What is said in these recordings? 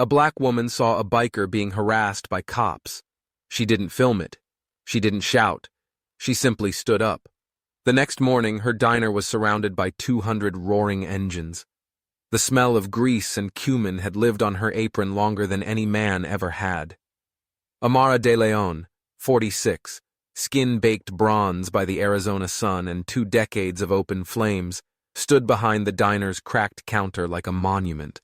A black woman saw a biker being harassed by cops. She didn't film it. She didn't shout. She simply stood up. The next morning, her diner was surrounded by 200 roaring engines. The smell of grease and cumin had lived on her apron longer than any man ever had. Amara De León, 46, skin-baked bronze by the Arizona sun and 2 decades of open flames, stood behind the diner's cracked counter like a monument,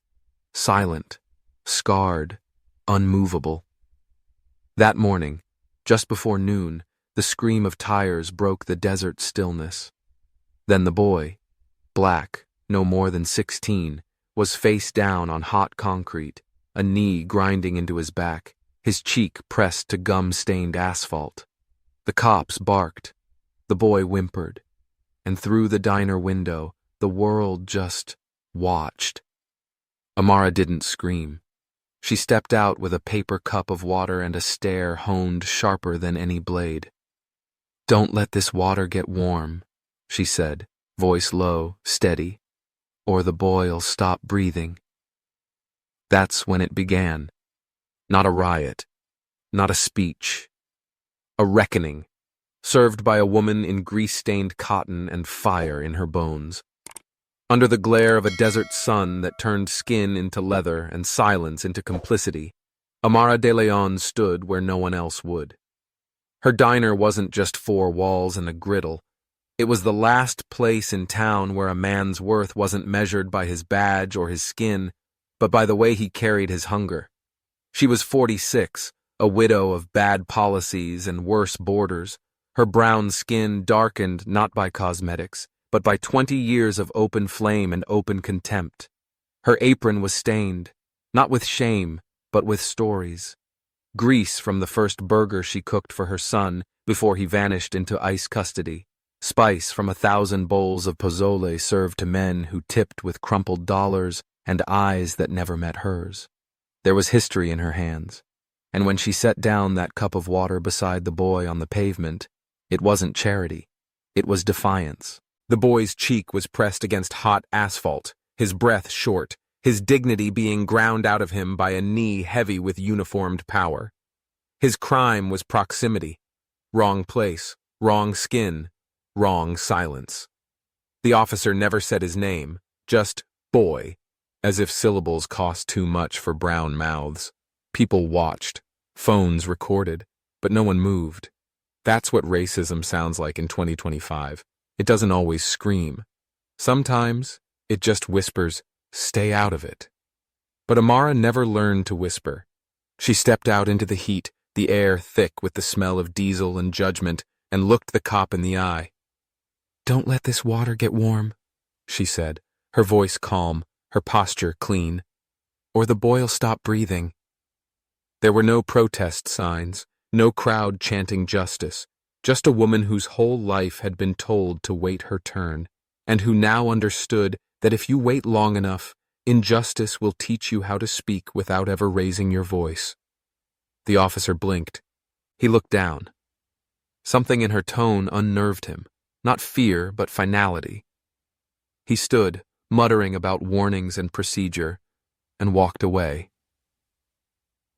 silent, scarred, unmovable. That morning, just before noon, the scream of tires broke the desert stillness. Then the boy, black, no more than 16, was face down on hot concrete, a knee grinding into his back, his cheek pressed to gum-stained asphalt. The cops barked. The boy whimpered. And through the diner window, the world just watched. Amara didn't scream. She stepped out with a paper cup of water and a stare honed sharper than any blade. "Don't let this water get warm," she said, voice low, steady, "or the boy'll stop breathing." That's when it began. Not a riot, not a speech. A reckoning, served by a woman in grease-stained cotton and fire in her bones. Under the glare of a desert sun that turned skin into leather and silence into complicity, Amara De León stood where no one else would. Her diner wasn't just 4 walls and a griddle. It was the last place in town where a man's worth wasn't measured by his badge or his skin, but by the way he carried his hunger. She was 46, a widow of bad policies and worse borders, her brown skin darkened not by cosmetics, but by 20 years of open flame and open contempt. Her apron was stained, not with shame, but with stories. Grease from the first burger she cooked for her son before he vanished into ICE custody. Spice from 1,000 bowls of pozole served to men who tipped with crumpled dollars and eyes that never met hers. There was history in her hands, and when she set down that cup of water beside the boy on the pavement, it wasn't charity, it was defiance. The boy's cheek was pressed against hot asphalt, his breath short, his dignity being ground out of him by a knee heavy with uniformed power. His crime was proximity. Wrong place, wrong skin, wrong silence. The officer never said his name, just boy, as if syllables cost too much for brown mouths. People watched, phones recorded, but no one moved. That's what racism sounds like in 2025. It doesn't always scream. Sometimes it just whispers, "Stay out of it." But Amara never learned to whisper. She stepped out into the heat, the air thick with the smell of diesel and judgment, and looked the cop in the eye. "Don't let this water get warm," she said, her voice calm, her posture clean, "or the boy'll stop breathing." There were no protest signs, no crowd chanting justice, just a woman whose whole life had been told to wait her turn, and who now understood that if you wait long enough, injustice will teach you how to speak without ever raising your voice. The officer blinked. He looked down. Something in her tone unnerved him, not fear, but finality. He stood, muttering about warnings and procedure, and walked away.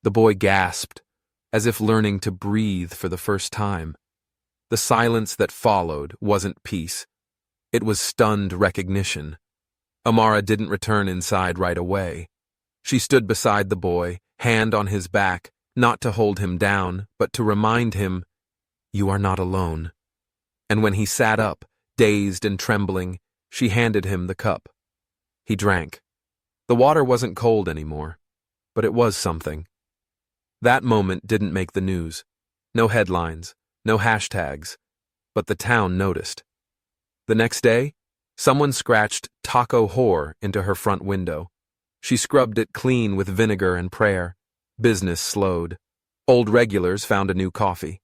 The boy gasped, as if learning to breathe for the first time. The silence that followed wasn't peace. It was stunned recognition. Amara didn't return inside right away. She stood beside the boy, hand on his back, not to hold him down, but to remind him, "You are not alone." And when he sat up, dazed and trembling, she handed him the cup. He drank. The water wasn't cold anymore, but it was something. That moment didn't make the news. No headlines, no hashtags, but the town noticed. The next day, someone scratched "taco whore" into her front window. She scrubbed it clean with vinegar and prayer. Business slowed. Old regulars found a new coffee.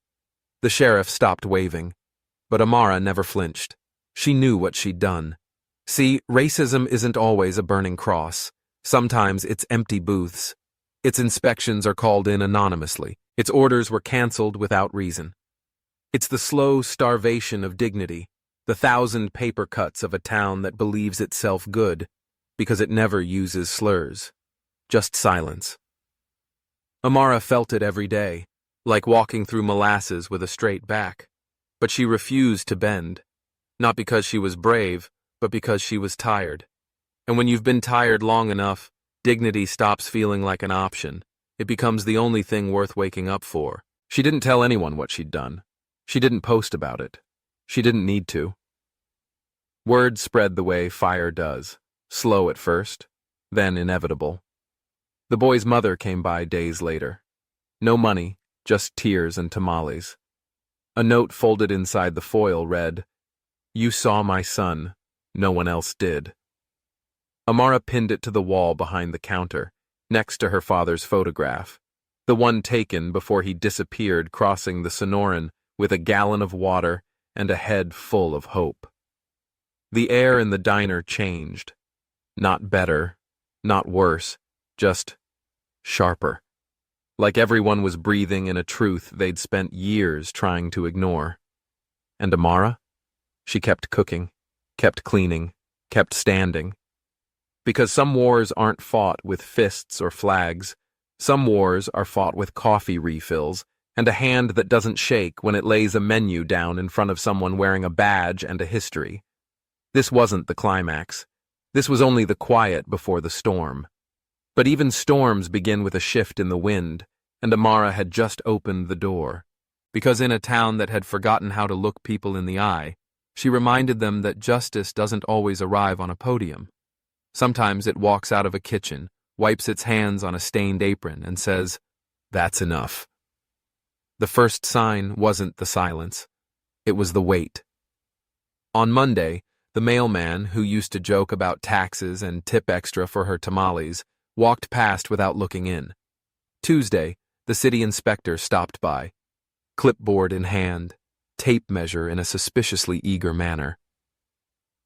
The sheriff stopped waving, but Amara never flinched. She knew what she'd done. See, racism isn't always a burning cross. Sometimes it's empty booths. Its inspections are called in anonymously. Its orders were canceled without reason. It's the slow starvation of dignity, the 1,000 paper cuts of a town that believes itself good because it never uses slurs. Just silence. Amara felt it every day, like walking through molasses with a straight back. But she refused to bend, not because she was brave, but because she was tired. And when you've been tired long enough, dignity stops feeling like an option. It becomes the only thing worth waking up for. She didn't tell anyone what she'd done. She didn't post about it. She didn't need to. Word spread the way fire does, slow at first, then inevitable. The boy's mother came by days later. No money, just tears and tamales. A note folded inside the foil read, "You saw my son. No one else did." Amara pinned it to the wall behind the counter, next to her father's photograph, the one taken before he disappeared crossing the Sonoran with a gallon of water and a head full of hope. The air in the diner changed. Not better, not worse, just sharper. Like everyone was breathing in a truth they'd spent years trying to ignore. And Amara? She kept cooking, kept cleaning, kept standing. Because some wars aren't fought with fists or flags. Some wars are fought with coffee refills and a hand that doesn't shake when it lays a menu down in front of someone wearing a badge and a history. This wasn't the climax. This was only the quiet before the storm. But even storms begin with a shift in the wind, and Amara had just opened the door. Because in a town that had forgotten how to look people in the eye, she reminded them that justice doesn't always arrive on a podium. Sometimes it walks out of a kitchen, wipes its hands on a stained apron, and says, "That's enough." The first sign wasn't the silence. It was the wait. On Monday, the mailman, who used to joke about taxes and tip extra for her tamales, walked past without looking in. Tuesday, the city inspector stopped by, clipboard in hand, tape measure in a suspiciously eager manner.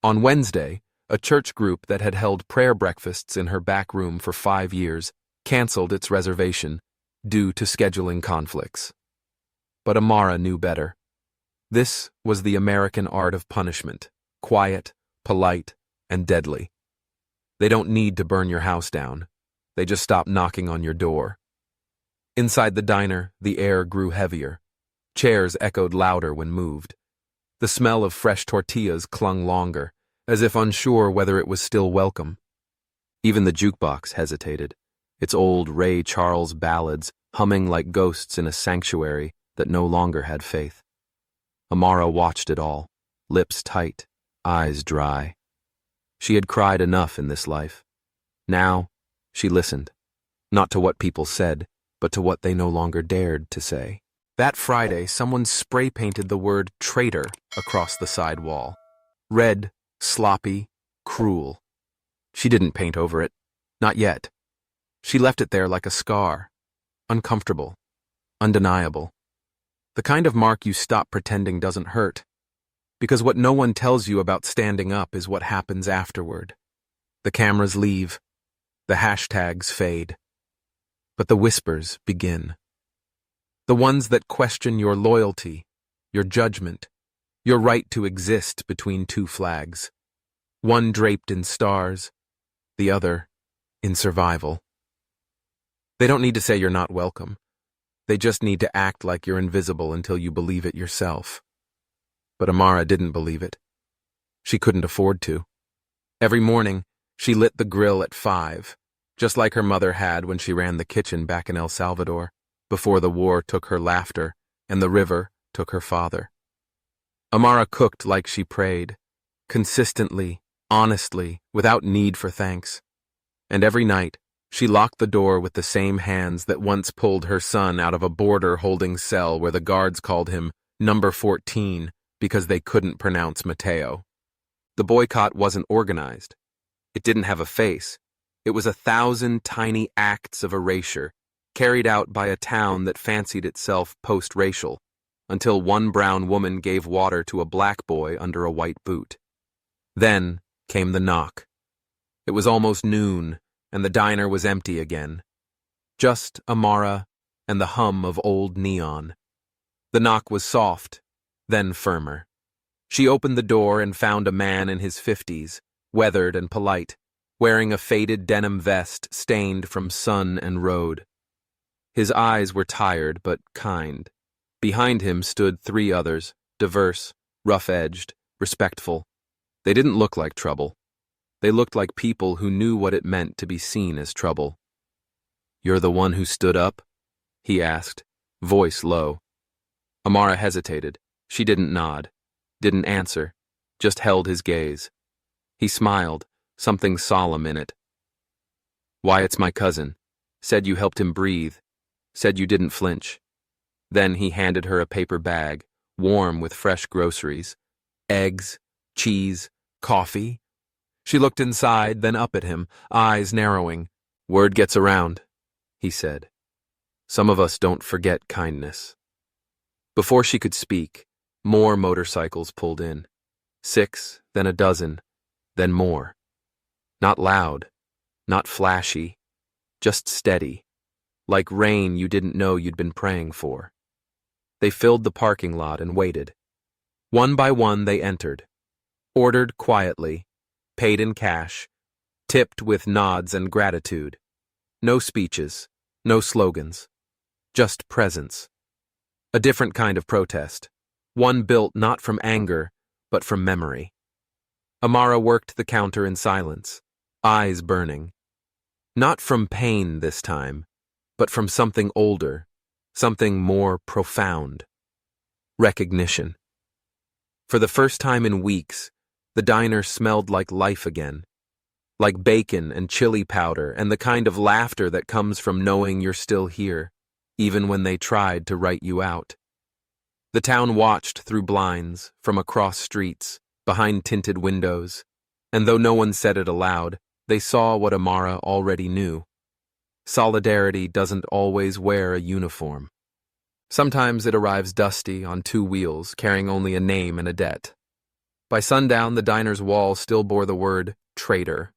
On Wednesday, a church group that had held prayer breakfasts in her back room for 5 years canceled its reservation due to scheduling conflicts. But Amara knew better. This was the American art of punishment, quiet, polite, and deadly. They don't need to burn your house down. They just stop knocking on your door. Inside the diner, the air grew heavier. Chairs echoed louder when moved. The smell of fresh tortillas clung longer, as if unsure whether it was still welcome. Even the jukebox hesitated, its old Ray Charles ballads humming like ghosts in a sanctuary that no longer had faith. Amara watched it all, lips tight, eyes dry. She had cried enough in this life. Now, she listened, not to what people said, but to what they no longer dared to say. That Friday, someone spray-painted the word traitor across the side wall. Red, sloppy, cruel. She didn't paint over it. Not yet. She left it there like a scar. Uncomfortable. Undeniable. The kind of mark you stop pretending doesn't hurt. Because what no one tells you about standing up is what happens afterward. The cameras leave. The hashtags fade. But the whispers begin. The ones that question your loyalty, your judgment, your right to exist between two flags. One draped in stars, the other in survival. They don't need to say you're not welcome. They just need to act like you're invisible until you believe it yourself. But Amara didn't believe it. She couldn't afford to. Every morning, she lit the grill at 5, just like her mother had when she ran the kitchen back in El Salvador, before the war took her laughter and the river took her father. Amara cooked like she prayed, consistently, honestly, without need for thanks. And every night, she locked the door with the same hands that once pulled her son out of a border-holding cell where the guards called him Number 14 because they couldn't pronounce Mateo. The boycott wasn't organized. It didn't have a face. It was 1,000 tiny acts of erasure, carried out by a town that fancied itself post-racial, until one brown woman gave water to a black boy under a white boot. Then came the knock. It was almost noon, and the diner was empty again. Just Amara and the hum of old neon. The knock was soft, then firmer. She opened the door and found a man in his 50s, weathered and polite, wearing a faded denim vest stained from sun and road. His eyes were tired but kind. Behind him stood 3 others, diverse, rough-edged, respectful. They didn't look like trouble. They looked like people who knew what it meant to be seen as trouble. "You're the one who stood up?" he asked, voice low. Amara hesitated. She didn't nod, didn't answer, just held his gaze. He smiled, something solemn in it. "Wyatt's my cousin. Said you helped him breathe. Said you didn't flinch." Then he handed her a paper bag, warm with fresh groceries. Eggs, cheese, coffee. She looked inside, then up at him, eyes narrowing. "Word gets around," he said. "Some of us don't forget kindness." Before she could speak, more motorcycles pulled in. 6, then a dozen, then more. Not loud, not flashy, just steady, like rain you didn't know you'd been praying for. They filled the parking lot and waited. One by one they entered, ordered quietly, paid in cash, tipped with nods and gratitude. No speeches, no slogans, just presence. A different kind of protest, one built not from anger, but from memory. Amara worked the counter in silence, eyes burning. Not from pain this time, but from something older, something more profound. Recognition. For the first time in weeks, the diner smelled like life again, like bacon and chili powder and the kind of laughter that comes from knowing you're still here, even when they tried to write you out. The town watched through blinds, from across streets, behind tinted windows, and though no one said it aloud, they saw what Amara already knew. Solidarity doesn't always wear a uniform. Sometimes it arrives dusty on 2 wheels, carrying only a name and a debt. By sundown, the diner's wall still bore the word traitor,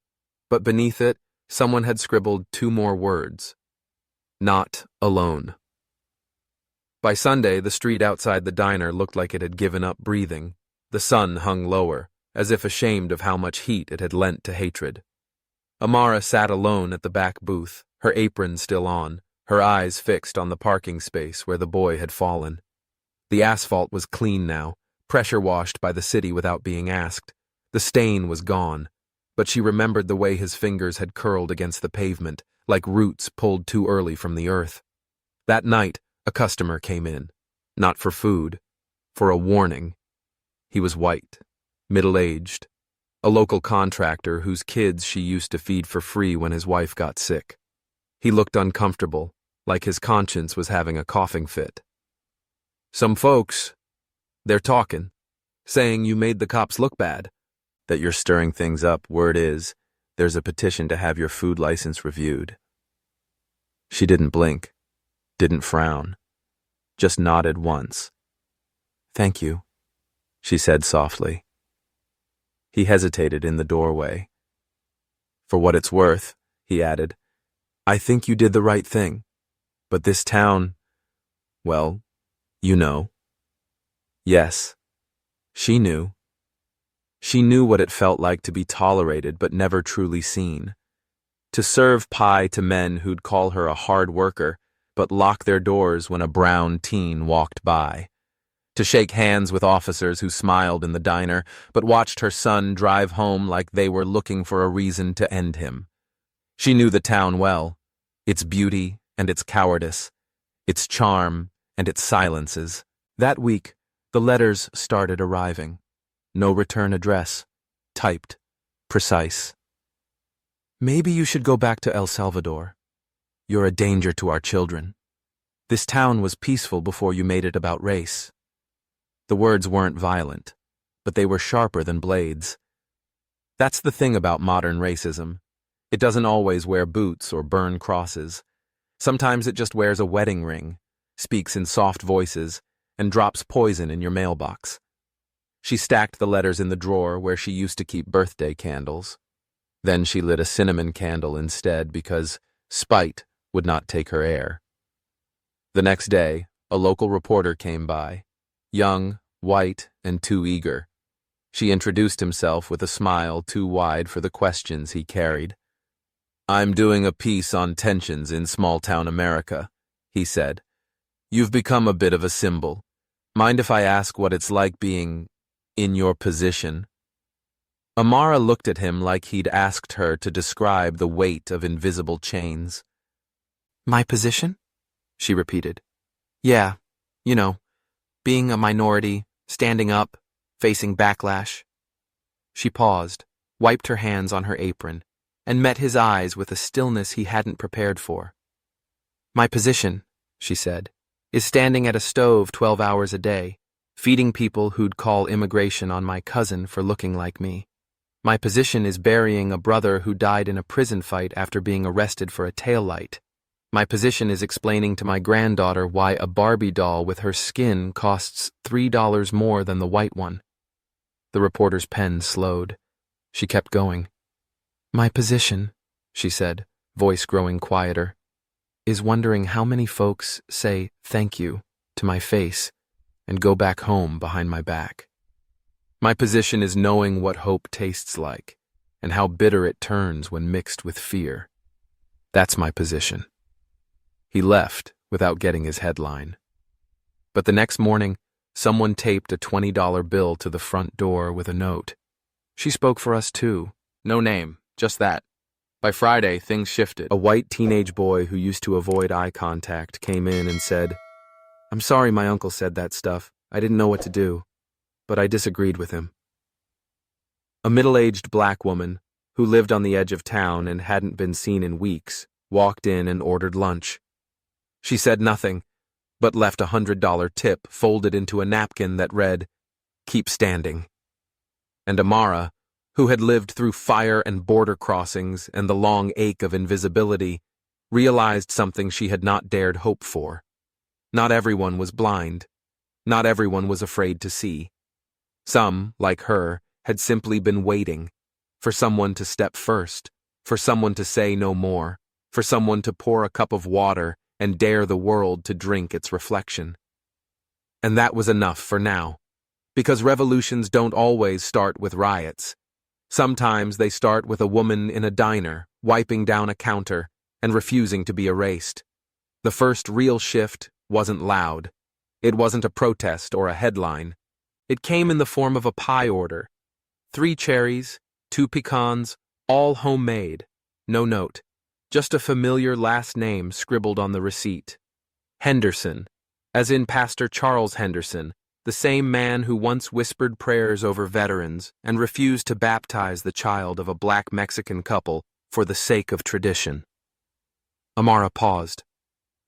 but beneath it, someone had scribbled 2 more words. Not alone. By Sunday, the street outside the diner looked like it had given up breathing. The sun hung lower, as if ashamed of how much heat it had lent to hatred. Amara sat alone at the back booth, her apron still on, her eyes fixed on the parking space where the boy had fallen. The asphalt was clean now, pressure washed by the city without being asked. The stain was gone, but she remembered the way his fingers had curled against the pavement, like roots pulled too early from the earth. That night, a customer came in, not for food, for a warning. He was white, middle-aged, a local contractor whose kids she used to feed for free when his wife got sick. He looked uncomfortable, like his conscience was having a coughing fit. "Some folks, they're talking, saying you made the cops look bad, that you're stirring things up. Word is, there's a petition to have your food license reviewed." She didn't blink, didn't frown, just nodded once. "Thank you," she said softly. He hesitated in the doorway. "For what it's worth," he added, "I think you did the right thing. But this town, well, you know." Yes, she knew. She knew what it felt like to be tolerated but never truly seen. To serve pie to men who'd call her a hard worker, but lock their doors when a brown teen walked by. To shake hands with officers who smiled in the diner, but watched her son drive home like they were looking for a reason to end him. She knew the town well, its beauty and its cowardice, its charm and its silences. That week, the letters started arriving. No return address, typed, precise. "Maybe you should go back to El Salvador. You're a danger to our children. This town was peaceful before you made it about race." The words weren't violent, but they were sharper than blades. That's the thing about modern racism. It doesn't always wear boots or burn crosses. Sometimes it just wears a wedding ring, speaks in soft voices, and drops poison in your mailbox. She stacked the letters in the drawer where she used to keep birthday candles. Then she lit a cinnamon candle instead because spite would not take her air. The next day, a local reporter came by, young, white, and too eager. She introduced himself with a smile too wide for the questions he carried. "I'm doing a piece on tensions in small-town America," he said. "You've become a bit of a symbol. Mind if I ask what it's like being in your position?" Amara looked at him like he'd asked her to describe the weight of invisible chains. "My position?" she repeated. "Yeah, you know, being a minority, standing up, facing backlash." She paused, wiped her hands on her apron, and met his eyes with a stillness he hadn't prepared for. "My position," she said, "is standing at a stove 12 hours a day, feeding people who'd call immigration on my cousin for looking like me. My position is burying a brother who died in a prison fight after being arrested for a taillight. My position is explaining to my granddaughter why a Barbie doll with her skin costs $3 more than the white one." The reporter's pen slowed. She kept going. "My position," she said, voice growing quieter, "is wondering how many folks say thank you to my face and go back home behind my back. My position is knowing what hope tastes like and how bitter it turns when mixed with fear. That's my position." He left without getting his headline. But the next morning, someone taped a $20 bill to the front door with a note. "She spoke for us too. No name, just that." By Friday, things shifted. A white teenage boy who used to avoid eye contact came in and said, "I'm sorry my uncle said that stuff. I didn't know what to do. But I disagreed with him." A middle-aged black woman, who lived on the edge of town and hadn't been seen in weeks, walked in and ordered lunch. She said nothing, but left a $100 tip folded into a napkin that read, "Keep standing." And Amara, who had lived through fire and border crossings and the long ache of invisibility, realized something she had not dared hope for. Not everyone was blind. Not everyone was afraid to see. Some, like her, had simply been waiting for someone to step first, for someone to say no more, for someone to pour a cup of water and dare the world to drink its reflection. And that was enough for now, because revolutions don't always start with riots. Sometimes they start with a woman in a diner, wiping down a counter and refusing to be erased. The first real shift wasn't loud. It wasn't a protest or a headline. It came in the form of a pie order. 3 cherries, 2 pecans, all homemade. No note. Just a familiar last name scribbled on the receipt. Henderson, as in Pastor Charles Henderson, the same man who once whispered prayers over veterans and refused to baptize the child of a black Mexican couple for the sake of tradition. Amara paused.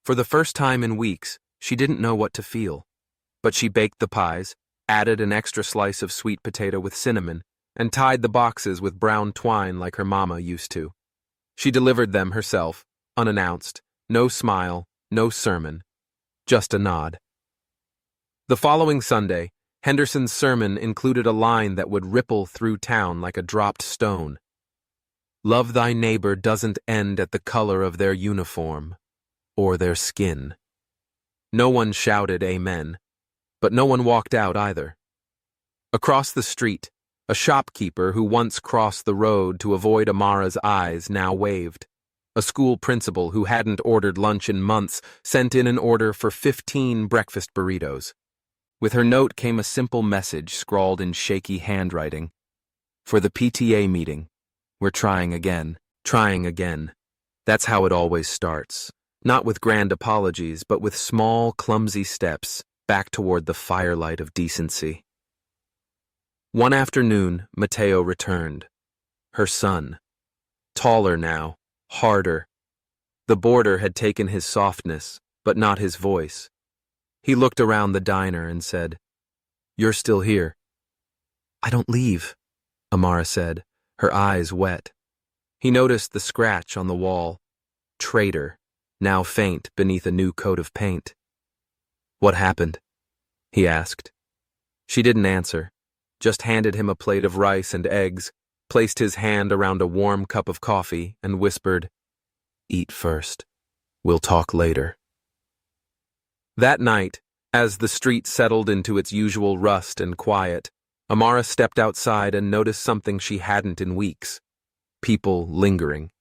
For the first time in weeks, she didn't know what to feel. But she baked the pies, added an extra slice of sweet potato with cinnamon, and tied the boxes with brown twine like her mama used to. She delivered them herself, unannounced, no smile, no sermon, just a nod. The following Sunday, Henderson's sermon included a line that would ripple through town like a dropped stone. "Love thy neighbor doesn't end at the color of their uniform or their skin." No one shouted amen, but no one walked out either. Across the street, a shopkeeper who once crossed the road to avoid Amara's eyes now waved. A school principal who hadn't ordered lunch in months sent in an order for 15 breakfast burritos. With her note came a simple message scrawled in shaky handwriting. "For the PTA meeting, we're trying again, trying again." That's how it always starts. Not with grand apologies, but with small, clumsy steps back toward the firelight of decency. One afternoon, Mateo returned. Her son. Taller now, harder. The border had taken his softness, but not his voice. He looked around the diner and said, "You're still here." "I don't leave," Amara said, her eyes wet. He noticed the scratch on the wall. Traitor, now faint beneath a new coat of paint. "What happened?" he asked. She didn't answer, just handed him a plate of rice and eggs, placed his hand around a warm cup of coffee, and whispered, "Eat first. We'll talk later." That night, as the street settled into its usual rust and quiet, Amara stepped outside and noticed something she hadn't in weeks. People lingering.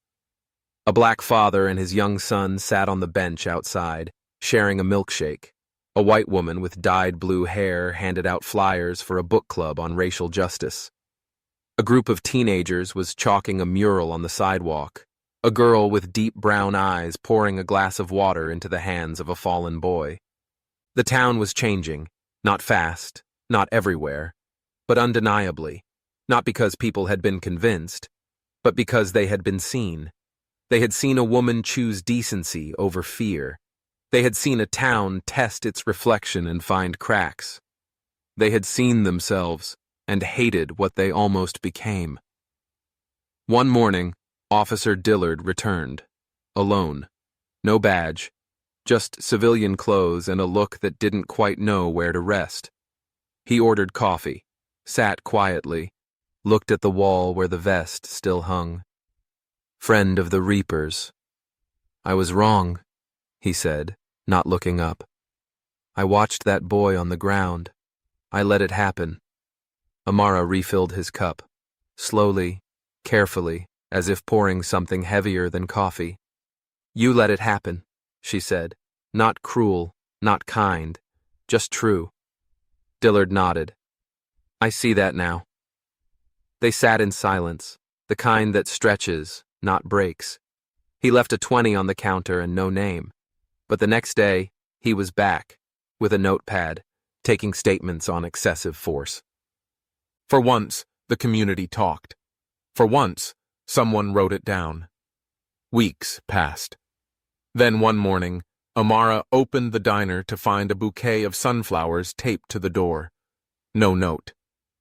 A black father and his young son sat on the bench outside, sharing a milkshake. A white woman with dyed blue hair handed out flyers for a book club on racial justice. A group of teenagers was chalking a mural on the sidewalk. A girl with deep brown eyes pouring a glass of water into the hands of a fallen boy. The town was changing, not fast, not everywhere, but undeniably, not because people had been convinced, but because they had been seen. They had seen a woman choose decency over fear. They had seen a town test its reflection and find cracks. They had seen themselves and hated what they almost became. One morning, Officer Dillard returned, alone. No badge, just civilian clothes and a look that didn't quite know where to rest. He ordered coffee, sat quietly, looked at the wall where the vest still hung. Friend of the Reapers. I was wrong, he said, not looking up. I watched that boy on the ground. I let it happen. Amara refilled his cup, slowly, carefully, as if pouring something heavier than coffee. You let it happen, she said. Not cruel, not kind, just true. Dillard nodded. I see that now. They sat in silence, the kind that stretches, not breaks. He left a 20 on the counter and no name. But the next day, he was back, with a notepad, taking statements on excessive force. For once, the community talked. For once, someone wrote it down. Weeks passed. Then one morning, Amara opened the diner to find a bouquet of sunflowers taped to the door. No note,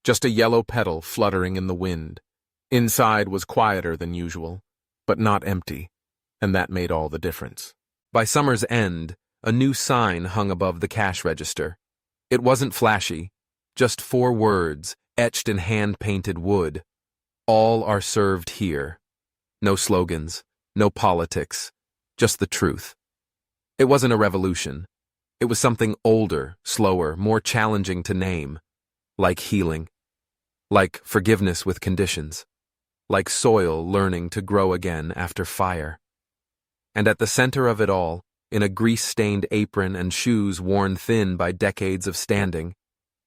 just a yellow petal fluttering in the wind. Inside was quieter than usual, but not empty, and that made all the difference. By summer's end, a new sign hung above the cash register. It wasn't flashy, just 4 words etched in hand-painted wood. All are served here. No slogans, no politics, just the truth. It wasn't a revolution. It was something older, slower, more challenging to name. Like healing. Like forgiveness with conditions. Like soil learning to grow again after fire. And at the center of it all, in a grease-stained apron and shoes worn thin by decades of standing,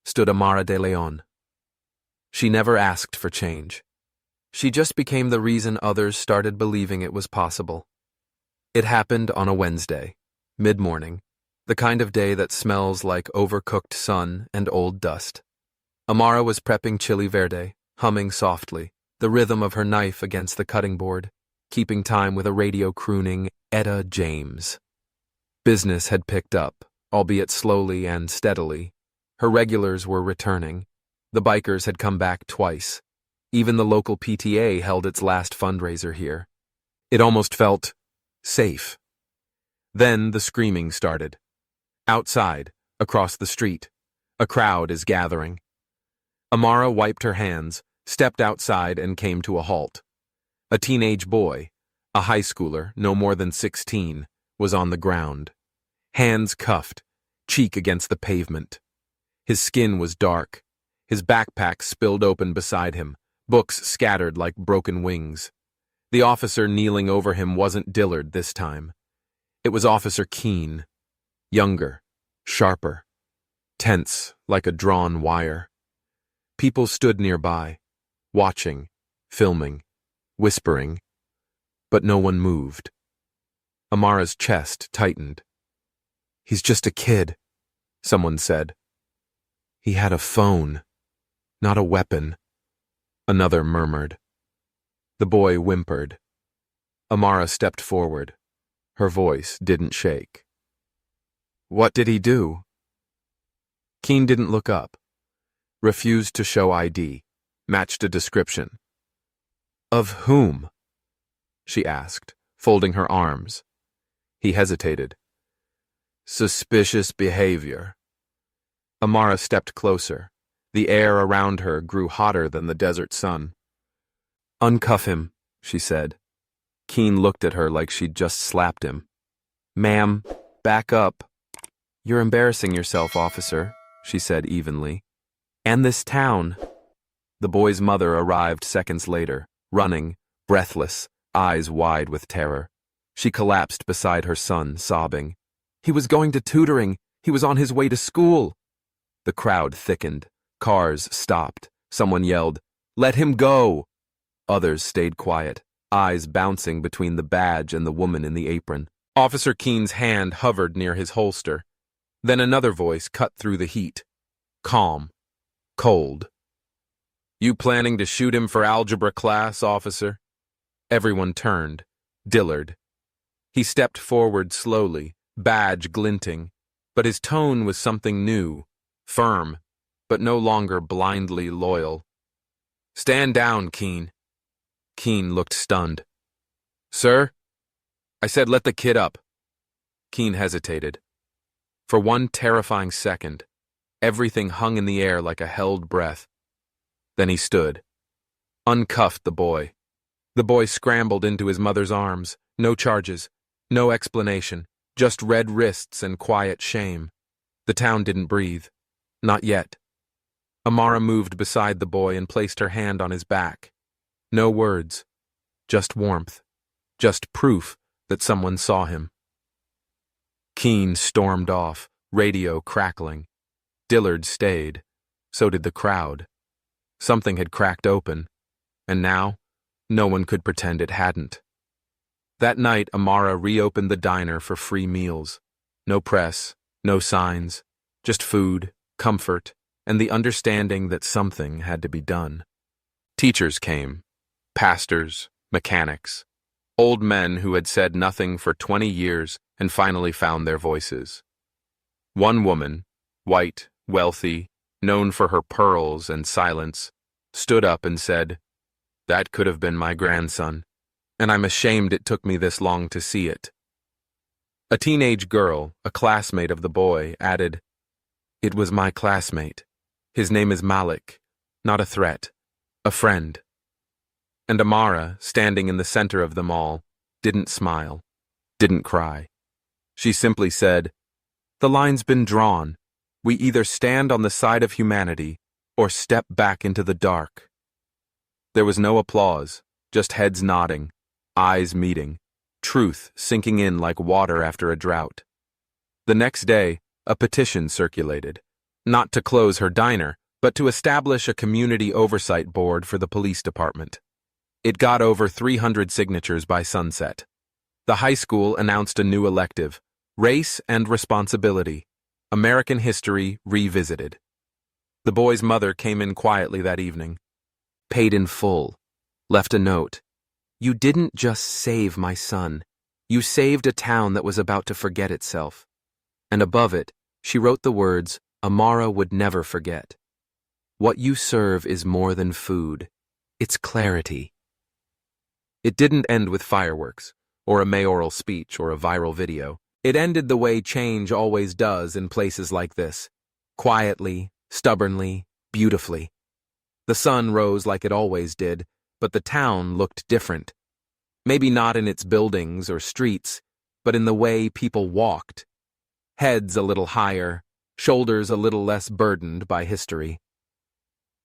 stood Amara De León. She never asked for change. She just became the reason others started believing it was possible. It happened on a Wednesday, mid-morning, the kind of day that smells like overcooked sun and old dust. Amara was prepping chili verde, humming softly, the rhythm of her knife against the cutting board, keeping time with a radio crooning Etta James. Business had picked up, albeit slowly and steadily. Her regulars were returning. The bikers had come back twice. Even the local PTA held its last fundraiser here. It almost felt safe. Then the screaming started. Outside, across the street, a crowd is gathering. Amara wiped her hands, stepped outside, and came to a halt. A teenage boy, a high schooler, no more than 16, was on the ground. Hands cuffed, cheek against the pavement. His skin was dark. His backpack spilled open beside him, books scattered like broken wings. The officer kneeling over him wasn't Dillard this time. It was Officer Keene. Younger, sharper, tense like a drawn wire. People stood nearby, watching, filming, whispering, but no one moved. Amara's chest tightened. He's just a kid, someone said. He had a phone, not a weapon, another murmured. The boy whimpered. Amara stepped forward. Her voice didn't shake. What did he do? Keene didn't look up. Refused to show ID. Matched a description. Of whom? She asked, folding her arms. He hesitated. Suspicious behavior. Amara stepped closer. The air around her grew hotter than the desert sun. Uncuff him, she said. Keene looked at her like she'd just slapped him. Ma'am, back up. You're embarrassing yourself, officer, she said evenly. And this town. The boy's mother arrived seconds later, running, breathless, eyes wide with terror. She collapsed beside her son, sobbing. He was going to tutoring. He was on his way to school. The crowd thickened. Cars stopped. Someone yelled, "Let him go!" Others stayed quiet, eyes bouncing between the badge and the woman in the apron. Officer Keene's hand hovered near his holster. Then another voice cut through the heat. Calm. Cold. "You planning to shoot him for algebra class, officer?" Everyone turned. Dillard. He stepped forward slowly, badge glinting, but his tone was something new, firm, but no longer blindly loyal. "Stand down, Keene." Keene looked stunned. "Sir?" "I said let the kid up." Keene hesitated. For one terrifying second, everything hung in the air like a held breath. Then he stood, uncuffed the boy. The boy scrambled into his mother's arms. No charges, no explanation, just red wrists and quiet shame. The town didn't breathe. Not yet. Amara moved beside the boy and placed her hand on his back. No words, just warmth, just proof that someone saw him. Keene stormed off, radio crackling. Dillard stayed. So did the crowd. Something had cracked open, and now no one could pretend it hadn't. That night, Amara reopened the diner for free meals. No press, no signs, just food, comfort, and the understanding that something had to be done. Teachers came, pastors, mechanics, old men who had said nothing for 20 years and finally found their voices. One woman, white, wealthy, known for her pearls and silence, stood up and said, "That could have been my grandson, and I'm ashamed it took me this long to see it." A teenage girl, a classmate of the boy, added, "It was my classmate. His name is Malik, not a threat, a friend." And Amara, standing in the center of them all, didn't smile, didn't cry. She simply said, "The line's been drawn. We either stand on the side of humanity or step back into the dark." There was no applause, just heads nodding, eyes meeting, truth sinking in like water after a drought. The next day, a petition circulated, not to close her diner, but to establish a community oversight board for the police department. It got over 300 signatures by sunset. The high school announced a new elective, Race and Responsibility, American History Revisited. The boy's mother came in quietly that evening, paid in full, left a note. "You didn't just save my son. You saved a town that was about to forget itself." And above it, she wrote the words Amara would never forget. "What you serve is more than food. It's clarity." It didn't end with fireworks, or a mayoral speech, or a viral video. It ended the way change always does in places like this. Quietly, stubbornly, beautifully. The sun rose like it always did, but the town looked different. Maybe not in its buildings or streets, but in the way people walked. Heads a little higher, shoulders a little less burdened by history.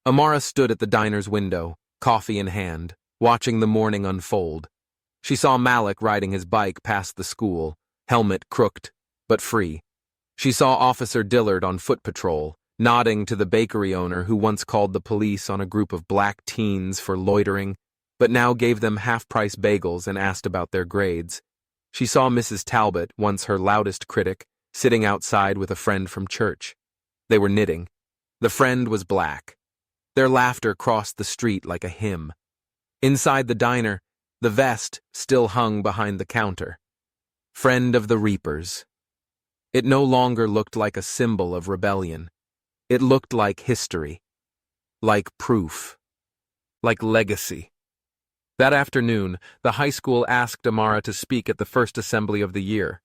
Amara stood at the diner's window, coffee in hand, watching the morning unfold. She saw Malik riding his bike past the school, helmet crooked, but free. She saw Officer Dillard on foot patrol, nodding to the bakery owner who once called the police on a group of black teens for loitering, but now gave them half-price bagels and asked about their grades. She saw Mrs. Talbot, once her loudest critic, sitting outside with a friend from church. They were knitting. The friend was black. Their laughter crossed the street like a hymn. Inside the diner, the vest still hung behind the counter. Friend of the Reapers. It no longer looked like a symbol of rebellion. It looked like history. Like proof. Like legacy. That afternoon, the high school asked Amara to speak at the first assembly of the year.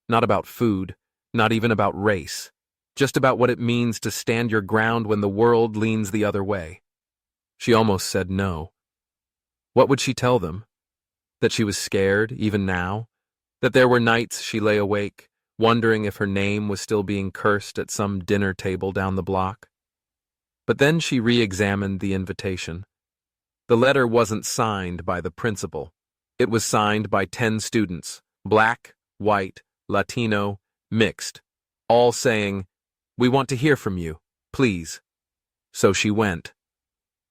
Not about food, not even about race. Just about what it means to stand your ground when the world leans the other way. She almost said no. What would she tell them? That she was scared, even now? That there were nights she lay awake, wondering if her name was still being cursed at some dinner table down the block? But then she re-examined the invitation. The letter wasn't signed by the principal. It was signed by 10 students, black, white, Latino, mixed, all saying, "We want to hear from you, please." So she went.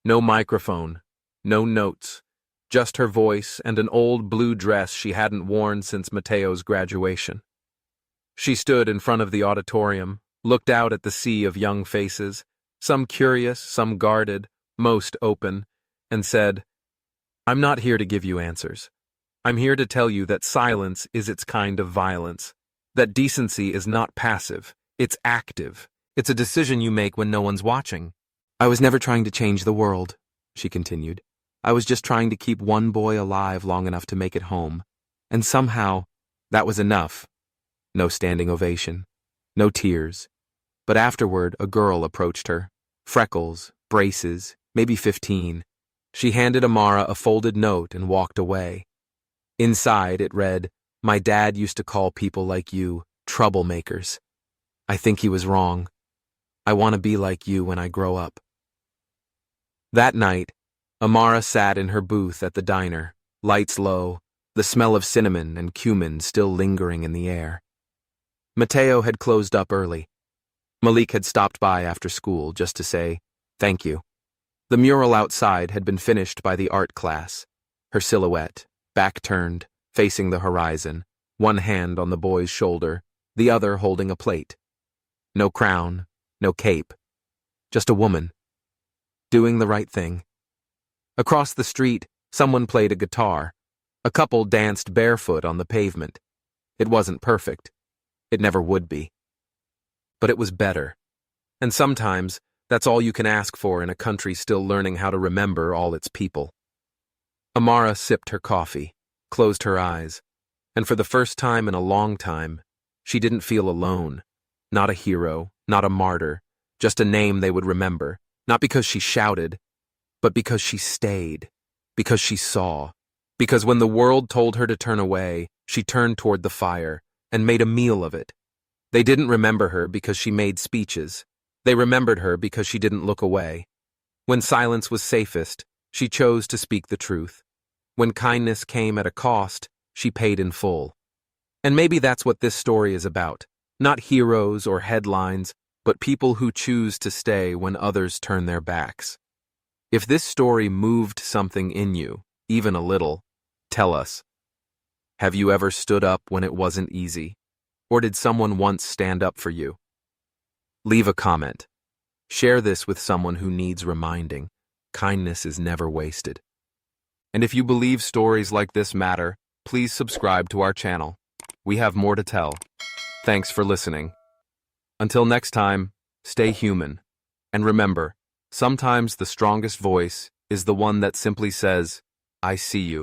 No microphone, no notes, just her voice and an old blue dress she hadn't worn since Mateo's graduation. She stood in front of the auditorium, looked out at the sea of young faces, some curious, some guarded, most open, and said, "I'm not here to give you answers. I'm here to tell you that silence is its kind of violence, that decency is not passive, it's active. It's a decision you make when no one's watching." "I was never trying to change the world," she continued. "I was just trying to keep one boy alive long enough to make it home. And somehow, that was enough." No standing ovation, no tears. But afterward, a girl approached her. Freckles, braces, maybe 15. She handed Amara a folded note and walked away. Inside, it read, "My dad used to call people like you troublemakers. I think he was wrong. I want to be like you when I grow up." That night, Amara sat in her booth at the diner, lights low, the smell of cinnamon and cumin still lingering in the air. Mateo had closed up early. Malik had stopped by after school just to say, "Thank you." The mural outside had been finished by the art class, her silhouette, back turned, facing the horizon, one hand on the boy's shoulder, the other holding a plate. No crown, no cape, just a woman, doing the right thing. Across the street, someone played a guitar. A couple danced barefoot on the pavement. It wasn't perfect. It never would be. But it was better. And sometimes, that's all you can ask for in a country still learning how to remember all its people. Amara sipped her coffee, closed her eyes, and for the first time in a long time, she didn't feel alone. Not a hero, not a martyr, just a name they would remember, not because she shouted, but because she stayed, because she saw, because when the world told her to turn away, she turned toward the fire and made a meal of it. They didn't remember her because she made speeches. They remembered her because she didn't look away. When silence was safest, she chose to speak the truth. When kindness came at a cost, she paid in full. And maybe that's what this story is about. Not heroes or headlines, but people who choose to stay when others turn their backs. If this story moved something in you, even a little, tell us. Have you ever stood up when it wasn't easy? Or did someone once stand up for you? Leave a comment. Share this with someone who needs reminding. Kindness is never wasted. And if you believe stories like this matter, please subscribe to our channel. We have more to tell. Thanks for listening. Until next time, stay human. And remember, sometimes the strongest voice is the one that simply says, "I see you."